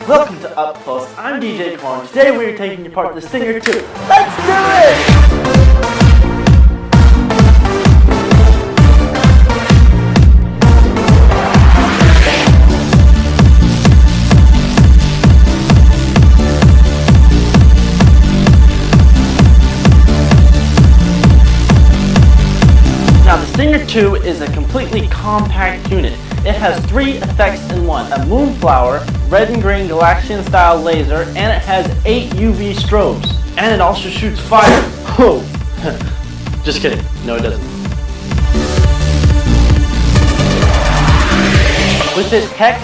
Welcome to Up Close. I'm DJ Koren. Today we are taking apart the Stinger II. Let's do it! Now the Stinger II is a completely compact unit. It has 3 effects in one: a moonflower, red and green Galaxian style laser, and it has 8 UV strobes. And it also shoots fire. Oh, just kidding. No, it doesn't. With its hex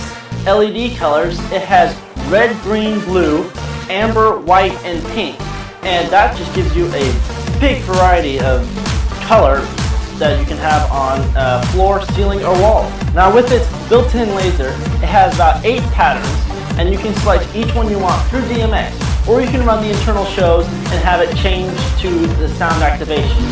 LED colors, it has red, green, blue, amber, white, and pink. And that just gives you a big variety of color that you can have on floor, ceiling, or wall. Now with its built-in laser, it has about 8 patterns, and you can select each one you want through DMX, or you can run the internal shows and have it change to the sound activation.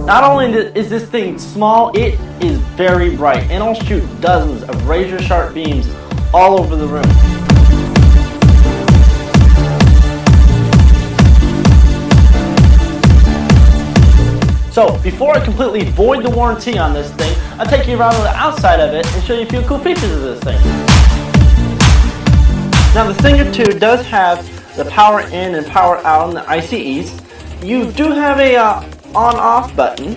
Not only is this thing small, it is very bright, and it'll shoot dozens of razor-sharp beams all over the room. So, before I completely void the warranty on this thing, I'll take you around to the outside of it and show you a few cool features of this thing. Now the Stinger II does have the power in and power out on the ICEs. You do have a on-off button,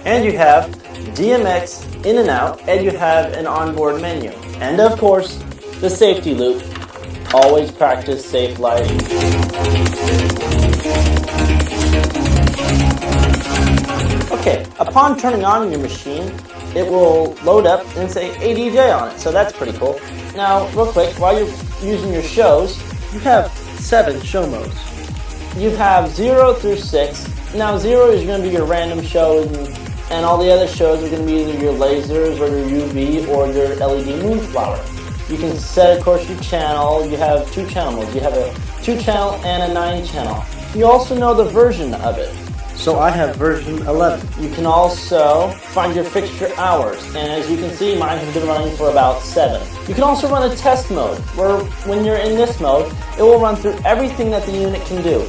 and you have DMX in and out, and you have an onboard menu. And of course, the safety loop. Always practice safe lighting. Okay, upon turning on your machine, it will load up and say ADJ on it, so that's pretty cool. Now, real quick, while you're using your shows, you have 7 show modes. You have 0 through 6. Now 0 is going to be your random shows, and all the other shows are going to be either your lasers or your UV or your LED moonflower. You can set, of course, your channel. You have 2 channel modes. You have a 2 channel and a 9 channel. You also know the version of it. So I have version 11. You can also find your fixture hours, and as you can see, mine has been running for about 7. You can also run a test mode, where when you're in this mode, it will run through everything that the unit can do.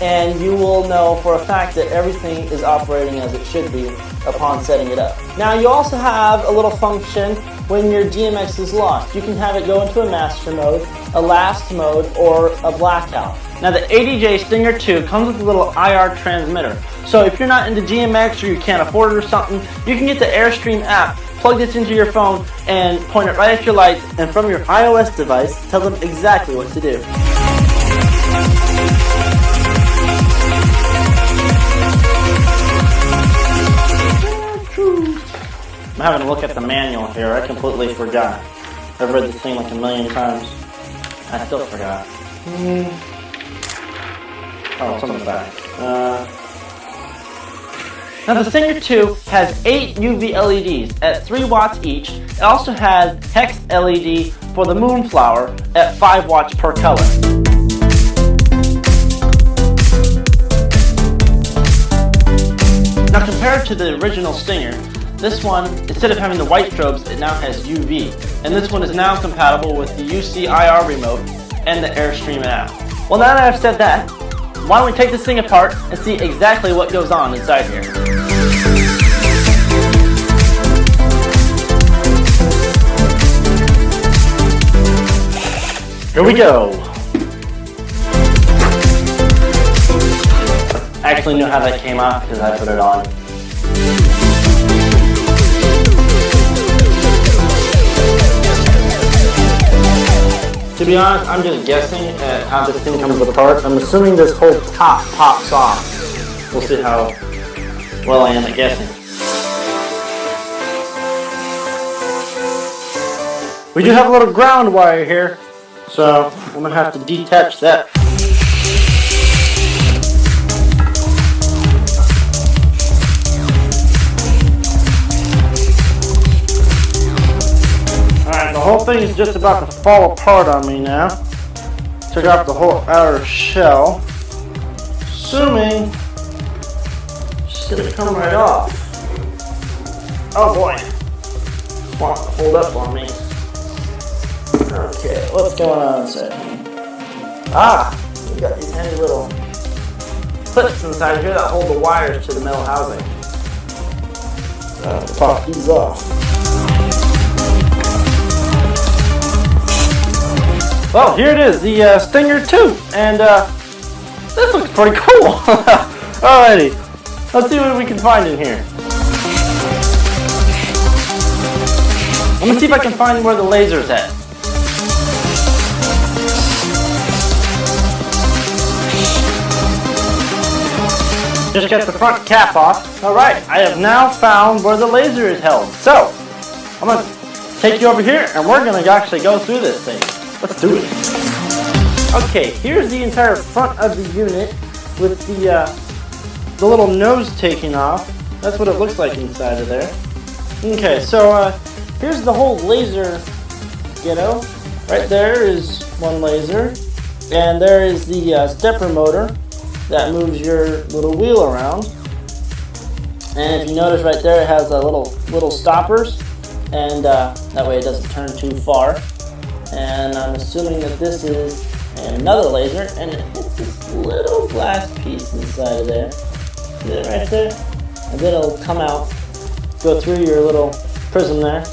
And you will know for a fact that everything is operating as it should be upon setting it up. Now you also have a little function when your DMX is lost. You can have it go into a master mode, a last mode, or a blackout. Now the ADJ Stinger II comes with a little IR transmitter. So if you're not into DMX or you can't afford it or something, you can get the Airstream app, plug this into your phone, and point it right at your lights, and from your iOS device, tell them exactly what to do. I'm having a look at the manual here. I completely forgot. I've read this thing like a million times. I still forgot. Oh, it's on the back. Now the Stinger II has 8 UV LEDs at 3 watts each. It also has hex LED for the moonflower at 5 watts per color. Now compared to the original Stinger, this one, instead of having the white strobes, it now has UV. And this one is now compatible with the UC IR remote and the Airstream app. Well, now that I've said that, why don't we take this thing apart and see exactly what goes on inside here. Here we go. I actually knew how that came out because I put it on. To be honest, I'm just guessing at how this thing comes apart. I'm assuming this whole top pops off. We'll see how well I am at guessing. We do have a little ground wire here, so I'm going to have to detach that. The whole thing is just about to fall apart on me now. Took off the whole outer shell. Assuming It's gonna come right off. Oh boy. Want to hold up on me. Okay, what's going on inside here? We got these handy little clips inside here that hold the wires to the metal housing. Pop these off. Well, here it is, the Stinger II, and this looks pretty cool. Alrighty, let's see what we can find in here. Let me see if I can find where the laser's at. Just get the front cap off. Alright, I have now found where the laser is held. So, I'm going to take you over here and we're going to actually go through this thing. Let's do it. Okay, here's the entire front of the unit with the little nose taken off. That's what it looks like inside of there. Okay, so here's the whole laser ghetto. Right there is one laser. And there is the stepper motor that moves your little wheel around. And if you notice right there, it has little stoppers, and that way it doesn't turn too far. And I'm assuming that this is another laser, and it hits this little glass piece inside of there. See it right there? And then it'll come out, go through your little prism there,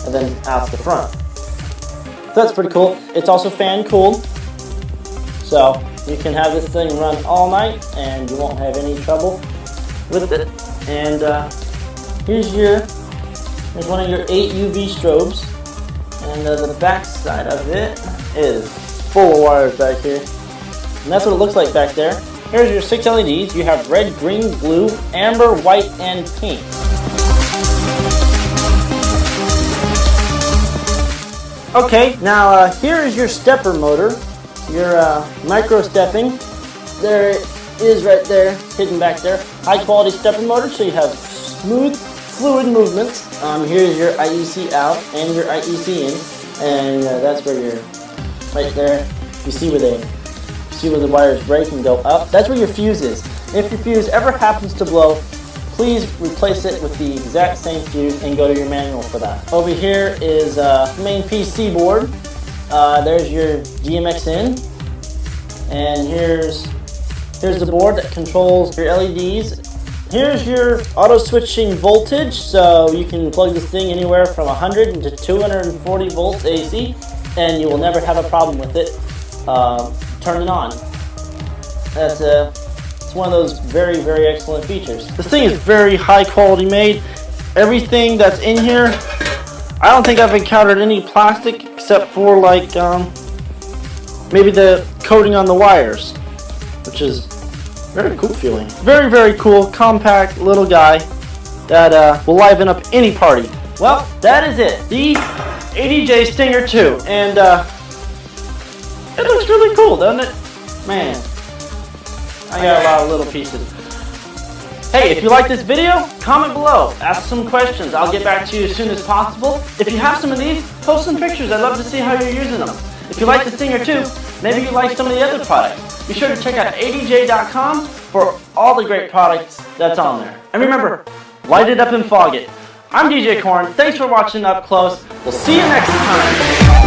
and then out the front. So that's pretty cool. It's also fan cooled, so you can have this thing run all night and you won't have any trouble with it. And here's one of your 8 UV strobes, and the back side of it is full of wires back here. And that's what it looks like back there. Here's your 6 LEDs. You have red, green, blue, amber, white, and pink. Okay, now here is your stepper motor. Your micro stepping. There it is right there, hidden back there. High quality stepper motor, so you have smooth, fluid movements. Here's your IEC out and your IEC in, and that's where you're right there. You see where the wires break and go up. That's where your fuse is. If your fuse ever happens to blow, please replace it with the exact same fuse and go to your manual for that. Over here is main PC board. There's your DMX in, and here's the board that controls your LEDs. Here's your auto switching voltage, so you can plug this thing anywhere from 100 to 240 volts AC, and you will never have a problem with it turning on. It's one of those very, very excellent features. This thing is very high quality made. Everything that's in here, I don't think I've encountered any plastic except for like maybe the coating on the wires, which is very cool feeling. Very, very cool, compact little guy that will liven up any party. Well, that is it. The ADJ Stinger II, and it looks really cool, doesn't it? Man, I got a lot of little pieces. Hey, if you like this video, comment below, ask some questions. I'll get back to you as soon as possible. If you have some of these, post some pictures. I'd love to see how you're using them. If you like the Stinger II, maybe you like some of the other products. Be sure to check out ADJ.com for all the great products that's on there. And remember, light it up and fog it. I'm DJ Koren. Thanks for watching Up Close. We'll see you next time.